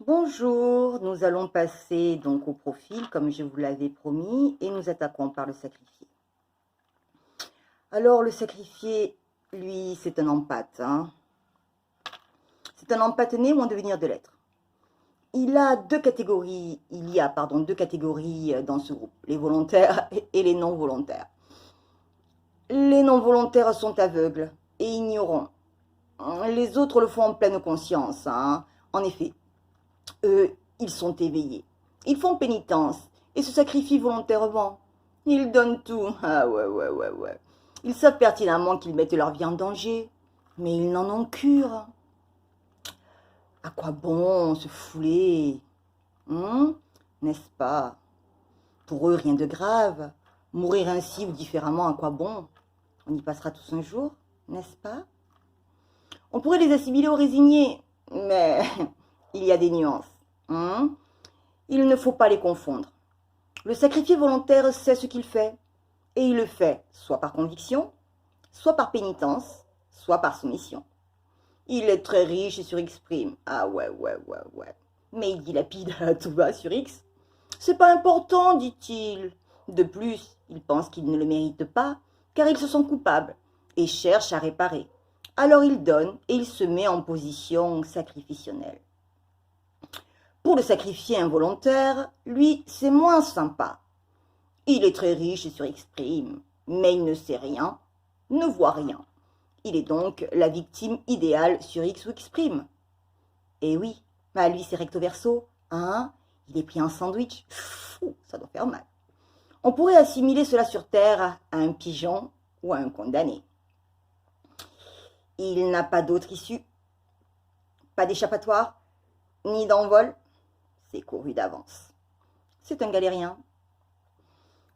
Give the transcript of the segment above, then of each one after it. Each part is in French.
Bonjour, nous allons passer donc au profil comme je vous l'avais promis et nous attaquons par le sacrifié. Alors le sacrifié, lui, c'est un empate. C'est un empate né ou en devenir de l'être. Il y a deux catégories dans ce groupe, les volontaires et les non volontaires. Les non volontaires sont aveugles et ignorants. Les autres le font en pleine conscience. En effet, eux, ils sont éveillés. Ils font pénitence et se sacrifient volontairement. Ils donnent tout. Ah ouais. Ils savent pertinemment qu'ils mettent leur vie en danger, mais ils n'en ont cure. À quoi bon se fouler, n'est-ce pas? Pour eux, rien de grave. Mourir ainsi ou différemment, à quoi bon? On y passera tous un jour, n'est-ce pas? On pourrait les assimiler aux résignés, mais il y a des nuances. Il ne faut pas les confondre. Le sacrifié volontaire sait ce qu'il fait, et il le fait soit par conviction, soit par pénitence, soit par soumission. Il est très riche et surexprime. Ah ouais. Mais il dilapide à tout va sur X. C'est pas important, dit-il. De plus, il pense qu'il ne le mérite pas, car il se sent coupable, et cherche à réparer. Alors il donne, et il se met en position sacrificionnelle. Pour le sacrifié involontaire, lui, c'est moins sympa. Il est très riche et surexprime, mais il ne sait rien, ne voit rien. Il est donc la victime idéale sur X ou X'prime. Et oui, lui c'est recto verso, il est pris en sandwich, fou, ça doit faire mal. On pourrait assimiler cela sur Terre à un pigeon ou à un condamné. Il n'a pas d'autre issue, pas d'échappatoire, ni d'envol, c'est couru d'avance. C'est un galérien,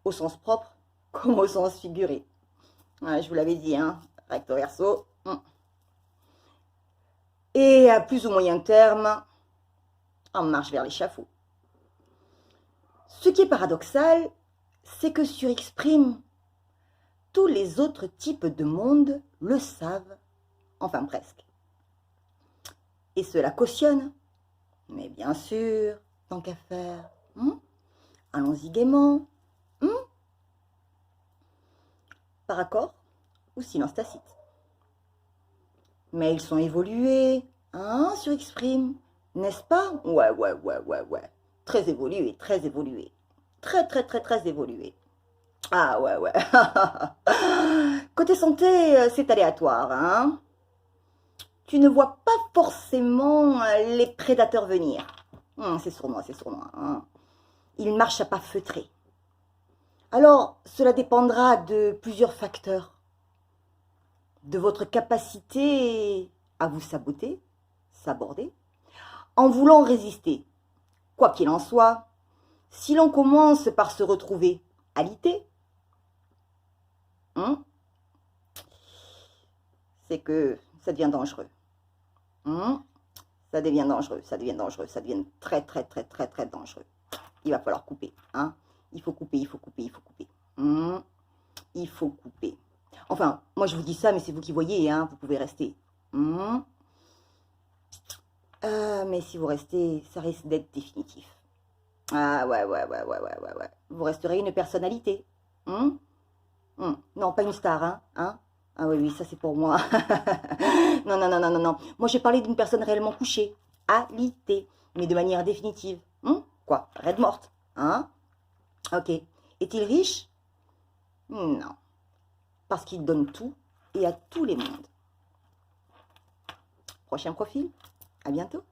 au sens propre comme au sens figuré. Je vous l'avais dit, recto verso. Et à plus ou moyen terme, en marche vers l'échafaud. Ce qui est paradoxal, c'est que sur X'prime, tous les autres types de monde le savent, enfin presque. Et cela cautionne. Mais bien sûr, tant qu'à faire, allons-y gaiement. Par accord ou silence tacite. Mais ils sont évolués, sur X'prime, n'est-ce pas? Ouais. Très évolués. Très évolués. Ah ouais. Côté santé, c'est aléatoire, Tu ne vois pas forcément les prédateurs venir. C'est sournois. Ils marchent à pas feutrés. Alors, cela dépendra de plusieurs facteurs. De votre capacité à vous s'aborder, en voulant résister. Quoi qu'il en soit, si l'on commence par se retrouver alité, c'est que ça devient dangereux. Ça devient très dangereux. Il va falloir couper, Il faut couper. Il faut couper. Enfin, moi je vous dis ça, mais c'est vous qui voyez, vous pouvez rester. Mais si vous restez, ça risque d'être définitif. Ah ouais. Vous resterez une personnalité. Non, pas une star, Ah oui, ça c'est pour moi. Non. Moi j'ai parlé d'une personne réellement couchée, alité, mais de manière définitive. Quoi, raide morte, Ok. Est-il riche? Non. Parce qu'il donne tout et à tous les mondes. Prochain profil, à bientôt.